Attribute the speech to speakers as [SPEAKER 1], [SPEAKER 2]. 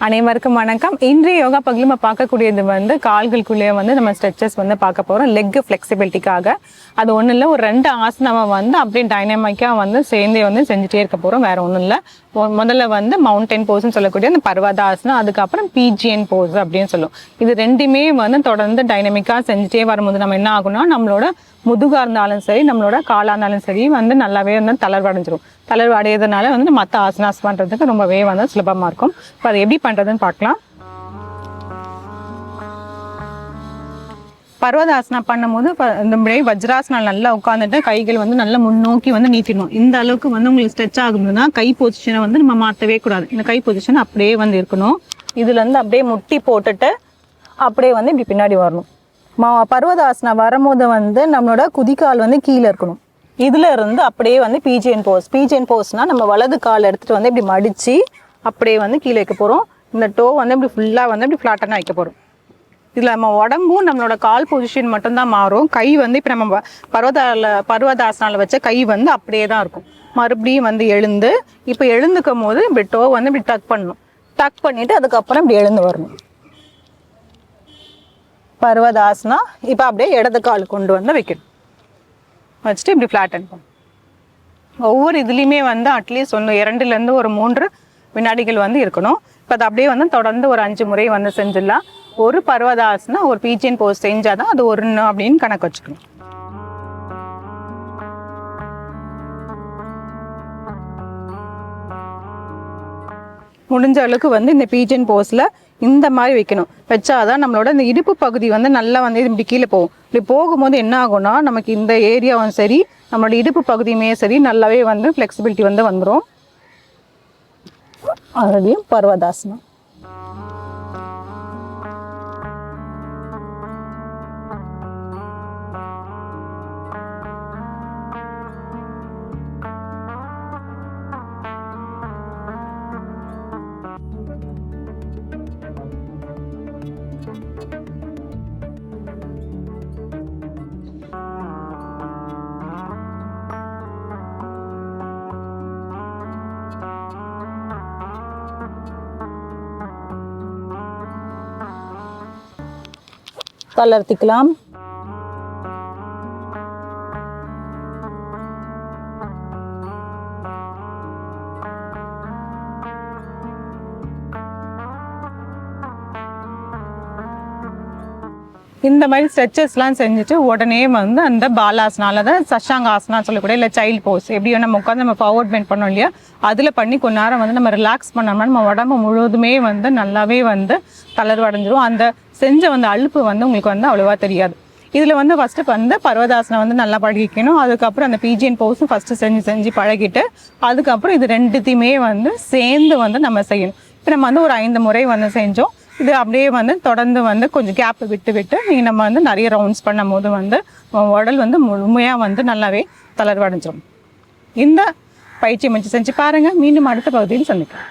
[SPEAKER 1] அனைவருக்கும் வணக்கம். இன்றைய யோகா பகுதியில் நம்ம பார்க்கக்கூடியது வந்து கால்களுக்குள்ளேயே வந்து நம்ம ஸ்ட்ரெச்சஸ் வந்து பார்க்க போகிறோம். லெக் ஃப்ளெக்சிபிலிட்டிக்காக அது ஒன்றும் இல்லை, ஒரு 2 ஆசனவை வந்து அப்படியே டைனமிக்காக வந்து சேர்ந்தே வந்து செஞ்சுட்டே இருக்க போகிறோம். வேறு ஒன்றும் இல்லை. முதல்ல வந்து மவுண்டன் போஸ்ன்னு சொல்லக்கூடிய அந்த பர்வதாசனம், அதுக்கப்புறம் பிஜிஎன் போஸ் அப்படின்னு சொல்லுவோம். இது ரெண்டுமே வந்து தொடர்ந்து டைனமிக்காக செஞ்சுட்டே வரும்போது நம்ம என்ன ஆகும்னா, நம்மளோட முதுகாக இருந்தாலும் சரி, நம்மளோட காலாக இருந்தாலும் சரி வந்து நல்லாவே வந்து தளர்வடைஞ்சிரும். தளர்வு அடையிறதுனால வந்து மற்ற ஆசனாஸ் பண்ணுறதுக்கு ரொம்பவே வந்து சுலபமாக இருக்கும். இப்போ அதை எப்படி பண்ணுறதுன்னு பார்க்கலாம். பர்வதாசனம் பண்ணும்போது இந்த முறை வஜ்ராசனம் நல்லா உட்காந்துட்டு கைகள் வந்து நல்லா முன்னோக்கி வந்து நீட்டிடணும். இந்த அளவுக்கு வந்து உங்களுக்கு ஸ்ட்ரெச் ஆகுதுன்னா கை பொசிஷனை வந்து நம்ம மாற்றவே கூடாது. இந்த கை பொசிஷன் அப்படியே வந்து இருக்கணும். இதுலேருந்து அப்படியே முட்டி போட்டுட்டு அப்படியே வந்து இப்படி பின்னாடி வரணும். பர்வதாசனம் வரும்போது வந்து நம்மளோட குதிக்கால் வந்து கீழே இருக்கணும். இதில் இருந்து அப்படியே வந்து பிஜிஎன் போஸ். பிஜிஎன் போஸ்னால் நம்ம வலது கால் எடுத்துகிட்டு வந்து இப்படி மடித்து அப்படியே வந்து கீழே வைக்க போகிறோம். இந்த டோ வந்து இப்படி ஃபுல்லாக வந்து இப்படி ஃப்ளாட்டாக வைக்க போகிறோம். இதில் நம்ம உடம்பும் நம்மளோட கால் பொசிஷன் மட்டும்தான் மாறும். கை வந்து இப்போ நம்ம பர்வதாசனாவில் வச்ச கை வந்து அப்படியே தான் இருக்கும். மறுபடியும் வந்து எழுந்து இப்போ எழுந்துக்கும் போது இப்படி டோ வந்து இப்படி டக் பண்ணணும். டக் பண்ணிவிட்டு அதுக்கப்புறம் இப்படி எழுந்து வரணும். பர்வதாசனா இப்போ அப்படியே இடது கால் கொண்டு வந்து வைக்கணும். வச்சுட்டு இப்படி ஃப்ளாட்டன் பண்ணும். ஒவ்வொரு இதுலேயுமே வந்து அட்லீஸ்ட் 2லேருந்து ஒரு 3 வினாடிகள் வந்து இருக்கணும். இப்போ அது அப்படியே வந்து தொடர்ந்து ஒரு 5 முறை வந்து செஞ்சிடலாம். ஒரு பர்வதாசனா ஒரு பிஜிஎன் போஸ் செஞ்சால் தான் அது 1 அப்படின்னு கணக்கு வச்சுக்கணும். முடிஞ்ச அளவுக்கு வந்து இந்த பிஜிஎன் போஸில் இந்த மாதிரி வைக்கணும். வச்சாதான் நம்மளோட இந்த இடுப்பு பகுதி வந்து நல்லா வந்து இப்படி கீழே போகும். இப்படி போகும்போது என்ன ஆகும்னா, நமக்கு இந்த ஏரியாவும் சரி, நம்மளோட இடுப்பு பகுதியுமே சரி நல்லாவே வந்து ஃப்ளெக்சிபிலிட்டி வந்து வந்துடும். மறுபடியும் பர்வதாசனம். தளர்த்திக்கலாம். இந்த மாதிரி ஸ்ட்ரெச்சஸ்லாம் செஞ்சுட்டு உடனே வந்து அந்த பாலாசனால தான் சஷாங்க ஆசனா சொல்லக்கூடிய இல்லை சைல்ட் போஸ் எப்படி நம்ம உட்காந்து நம்ம ஃபார்வர்ட் பெண்ட் பண்ணோம் இல்லையா, அதில் பண்ணி கொஞ்ச நேரம் வந்து நம்ம ரிலாக்ஸ் பண்ணோம்னா நம்ம உடம்பு முழுவதுமே வந்து நல்லாவே வந்து தளர்வடைஞ்சிரும். அந்த செஞ்ச வந்து அலுப்பு வந்து உங்களுக்கு வந்து அவ்வளோவா தெரியாது. இதில் வந்து ஃபஸ்ட்டு வந்து பர்வதாசனம் வந்து நல்லா பழகிக்கணும். அதுக்கப்புறம் அந்த பிஜிஎன் போஸும் ஃபஸ்ட்டு செஞ்சு பழகிட்டு அதுக்கப்புறம் இது 2த்தையுமே வந்து சேர்ந்து வந்து நம்ம செய்யணும். இப்போ நம்ம வந்து ஒரு 5 முறை வந்து செஞ்சோம். இது அப்படியே வந்து தொடர்ந்து வந்து கொஞ்சம் கேப் விட்டு நீங்கள் நம்ம வந்து நிறைய ரவுண்ட்ஸ் பண்ணும் போது வந்து உடல் வந்து முழுமையாக வந்து நல்லாவே தளர்வடைஞ்சிடும். இந்த பயிற்சியை செஞ்சு பாருங்கள். மீண்டும் அடுத்த பகுதியில் சந்திக்கலாம்.